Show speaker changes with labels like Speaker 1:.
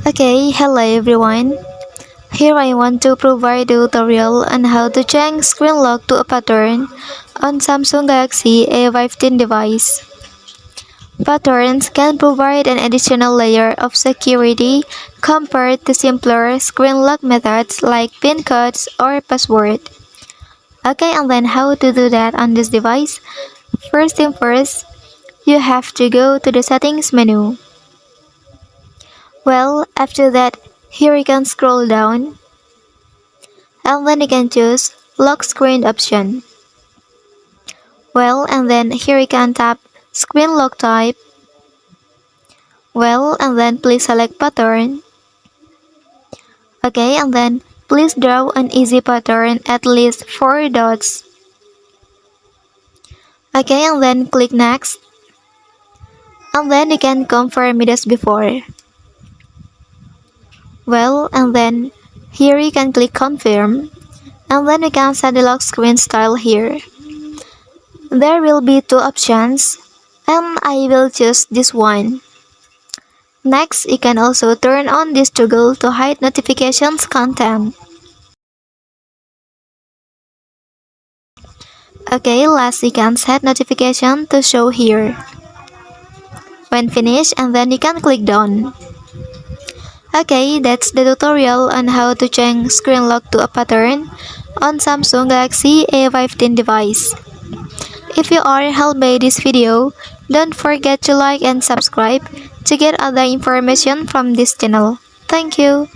Speaker 1: Okay, hello everyone. Here I want to provide a tutorial on how to change screen lock to a pattern on Samsung Galaxy A15 device. Patterns can provide an additional layer of security compared to simpler screen lock methods like PIN codes or password. Okay, and then how to do that on this device? First thing first, you have to go to the settings menu. Well, after that, here you can scroll down and then you can choose lock screen option. Well, and then here you can tap screen lock type. Well, and then please select pattern. Okay, and then please draw an easy pattern at least 4 dots. Okay, and then click next. And then you can confirm it as before. Well, and then here you can click confirm. And then you can set the lock screen style here. There will be two options, and I will choose this one. Next, you can also turn on this toggle to hide notifications content. Okay, last you can set notification to show here. When finished, and then you can click done. Okay, that's the tutorial on how to change screen lock to a pattern on Samsung Galaxy A15 device. If you are helped by this video, don't forget to like and subscribe to get other information from this channel. Thank you.